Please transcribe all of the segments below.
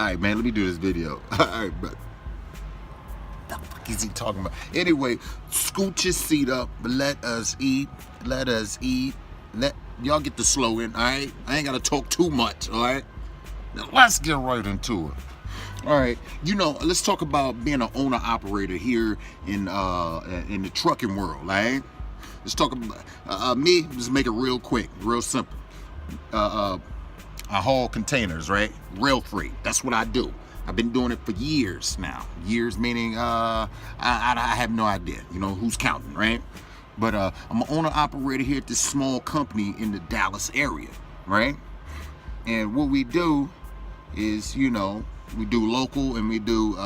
right, man, let me do this video. All right, but the fuck is he talking about? Anyway, scoot your seat up, let us eat, let us eat. Y'all get the slogan, all right? I ain't gotta talk too much, all right? Now let's get right into it. All right, let's talk about being an owner-operator here in the trucking world, all right? Let's talk about me. Just make it real quick, real simple. I haul containers, right? Rail freight. That's what I do. I've been doing it for years now. Years meaning I have no idea. Who's counting, right? But I'm an owner-operator here at this small company in the Dallas area, right? And what we do is, we do local and we do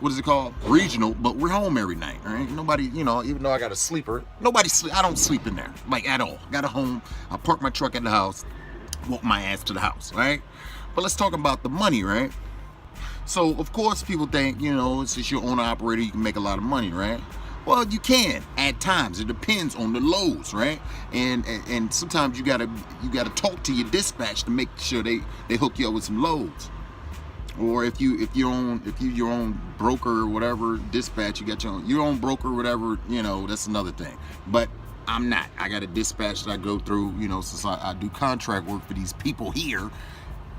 what is it called? Regional, but we're home every night, right? Nobody, even though I got a sleeper, I don't sleep in there, like at all. Got a home, I park my truck at the house, walk my ass to the house, right? But let's talk about the money, right? So, of course, people think, since you're owner operator, you can make a lot of money, right? Well, you can at times. It depends on the loads, right? And sometimes you gotta talk to your dispatch to make sure they hook you up with some loads. Or if you're your own broker or whatever, dispatch, you got your own broker or whatever, that's another thing. But I'm not. I got a dispatch that I go through, since I do contract work for these people here,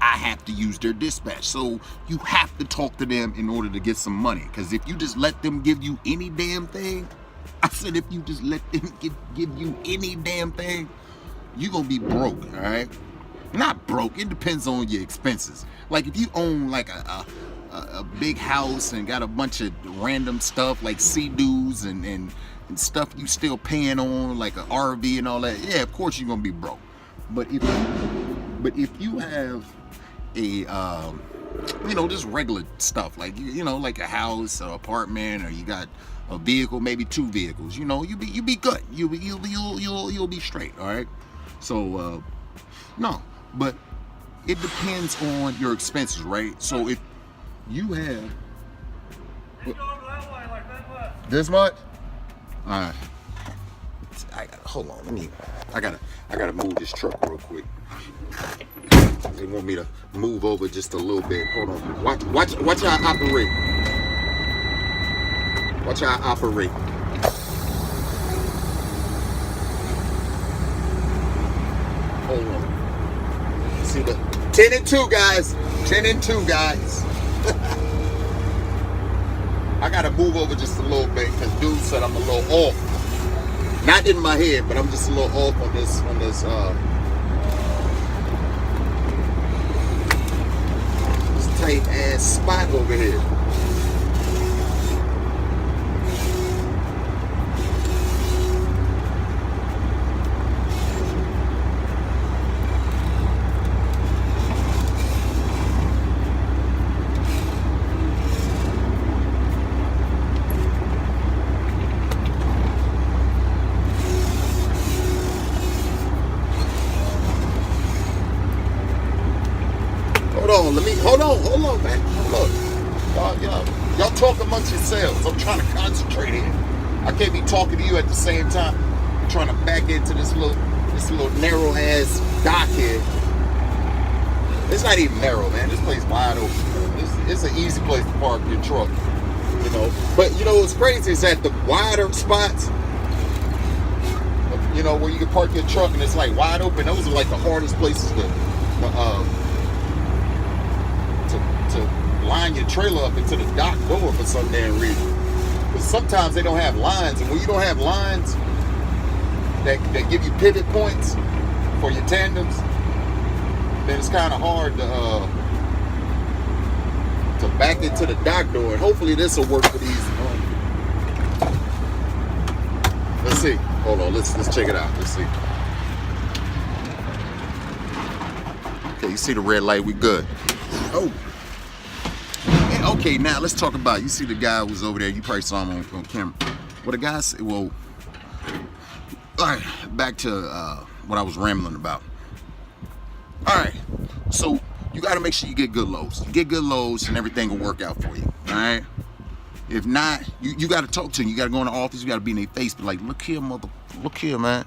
I have to use their dispatch. So you have to talk to them in order to get some money. Because if you just let them give you any damn thing, I said if you just let them give you any damn thing, you're going to be broke, all right? Not broke. It depends on your expenses. Like if you own like a big house and got a bunch of random stuff like Sea-Doos and stuff you still paying on, like an RV and all that, yeah, of course you're going to be broke. But if you have a just regular stuff like like a house or apartment, or you got a vehicle, maybe 2 vehicles, you be good. You'll be straight, all right? So no, but it depends on your expenses, right? So if you have this much, all right. Hold on, I gotta move this truck real quick. They want me to move over just a little bit. Hold on. Watch how I operate. Watch how I operate. Hold on. See the 10 and 2, guys. 10 and 2, guys. I gotta move over just a little bit because dude said I'm a little off. Not in my head, but I'm just a little off on this tight ass spot over here. Hold on, man. Look, y'all talk amongst yourselves. I'm trying to concentrate here. I can't be talking to you at the same time. I'm trying to back into this little narrow ass dock here. It's not even narrow, man. This place wide open. It's an easy place to park your truck, But what's crazy is that the wider spots, where you can park your truck and it's like wide open. Those are like the hardest places to line your trailer up into the dock door for some damn reason. Because sometimes they don't have lines, and when you don't have lines that give you pivot points for your tandems, then it's kind of hard to back into the dock door. And hopefully this will work for these. Let's see. Hold on. Let's check it out. Let's see. Okay, you see the red light? We good. Oh. Okay, now let's talk about, you see the guy who was over there, you probably saw him on camera. Well, the guy said, all right, back to what I was rambling about. All right, so you got to make sure you get good loads. You get good loads and everything will work out for you, all right? If not, you got to talk to them. You got to go in the office, you got to be in their face, but like, look here, man.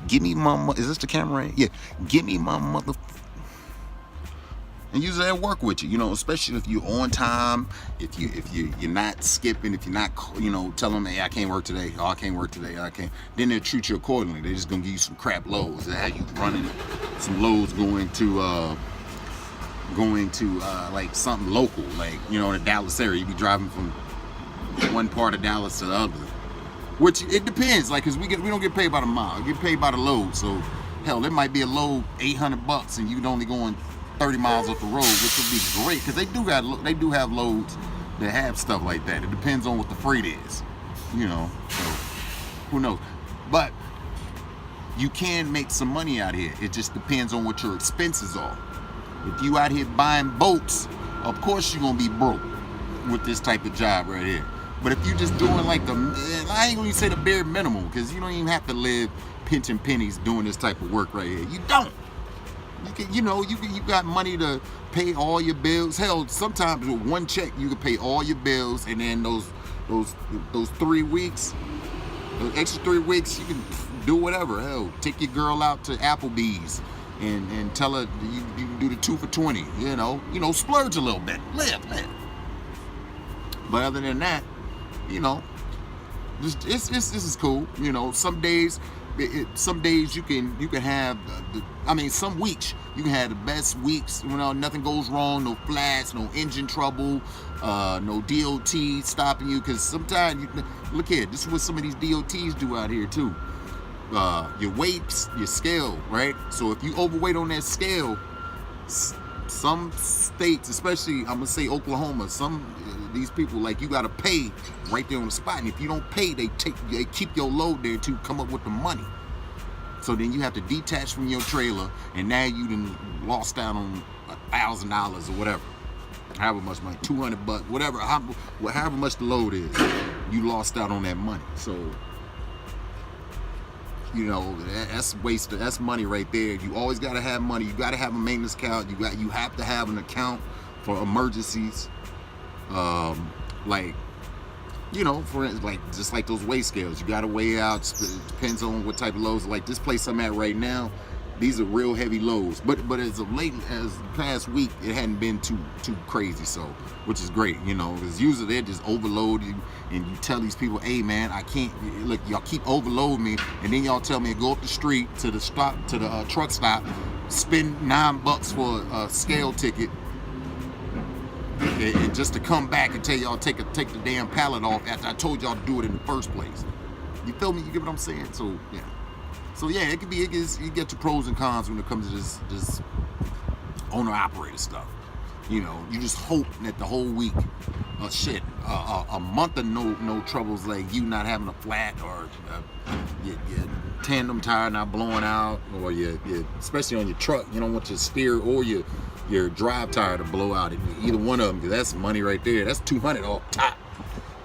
Give me my, is this the camera right? Yeah, give me my and use it at work with you. You know, especially if you're on time, if you're not skipping, if you're not, you know, telling them, hey, I can't work today, oh, I can't work today, I can't. Then they'll treat you accordingly. They're just gonna give you some crap loads. They have you running some loads going to like something local, like, you know, in the Dallas area. You be driving from one part of Dallas to the other, which it depends, like, cause we don't get paid by the mile, we get paid by the load. So hell, there might be a load $800 and you'd only going 30 miles off the road, which would be great, because they do have loads that have stuff like that. It depends on what the freight is, you know, so who knows. But you can make some money out here. It just depends on what your expenses are. If you out here buying boats, of course you're gonna be broke with this type of job right here. But if you're just doing like I ain't gonna say the bare minimum, because you don't even have to live pinching pennies doing this type of work right here. You don't. You can, you got money to pay all your bills. Hell, sometimes with one check you can pay all your bills, and then those 3 weeks, those extra 3 weeks, you can do whatever. Hell, take your girl out to Applebee's and tell her you can do the 2 for $20. You know, splurge a little bit, live. But other than that, you know, this is cool. You know, some days you can have some weeks you can have the best weeks. You know, nothing goes wrong, no flats, no engine trouble, no DOT stopping you. Because sometimes look here, this is what some of these DOTs do out here too. Your weights, your scale, right? So if you overweight on that scale, some states, especially I'm gonna say Oklahoma, these people, like, you gotta pay right there on the spot, and if you don't pay, they keep your load there to come up with the money. So then you have to detach from your trailer, and now you done lost out on $1,000 or whatever, however much money, $200, whatever, however much the load is, you lost out on that money. So, you know, that's wasted. That's money right there. You always gotta have money. You gotta have a maintenance account. You have to have an account for emergencies. Like, you know, for instance, like just like those weigh scales, you gotta weigh out. It depends on what type of loads. Like this place I'm at right now, these are real heavy loads. But as of late, as the past week, it hadn't been too crazy. So, which is great, you know, because usually they just overload you, and you tell these people, hey man, I can't. Look, y'all keep overloading me, and then y'all tell me to go up the street to the truck stop, spend $9 for a scale ticket. And just to come back and tell y'all take the damn pallet off after I told y'all to do it in the first place. You feel me? You get what I'm saying? So yeah, it you get your pros and cons when it comes to this owner operator stuff. You know, you just hope that the whole week, a month of no troubles, like you not having a flat, or your tandem tire not blowing out, or your especially on your truck, you don't want your steer or your drive tire to blow out. Either one of them, because that's money right there. That's $200 off top,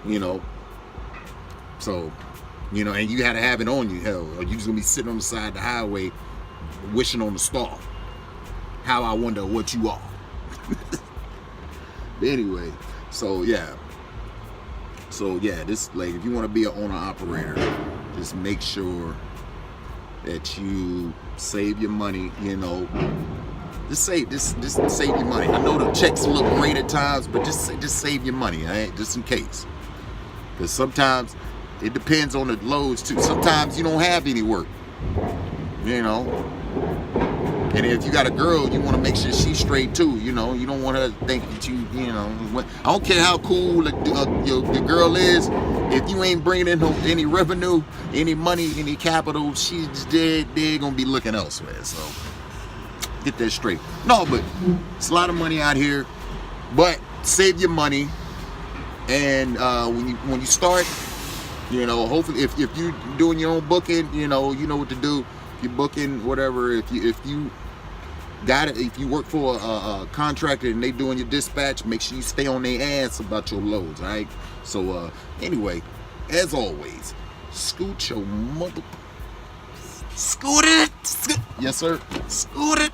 you know. So, you know, and you had to have it on you. Hell, or you just gonna be sitting on the side of the highway wishing on the star. How I wonder what you are. Anyway, so yeah, this, like, if you want to be an owner operator, just make sure that you save your money. You know, just save your money. I know the checks look great at times, but just save your money, all right? Just in case, because sometimes it depends on the loads too. Sometimes you don't have any work, you know. And if you got a girl, you want to make sure she's straight too. You know, you don't want her to think that you know. I don't care how cool your girl is. If you ain't bringing in any revenue, any money, any capital, she's dead. They're gonna be looking elsewhere. So get that straight. No, but it's a lot of money out here. But save your money, and when you start, you know, hopefully if you're doing your own booking, you know what to do. You're booking whatever. If you got it, if you work for a contractor and they doing your dispatch, make sure you stay on their ass about your loads, all right? So anyway, as always, scoot your mother, scoot it, yes sir, scoot it.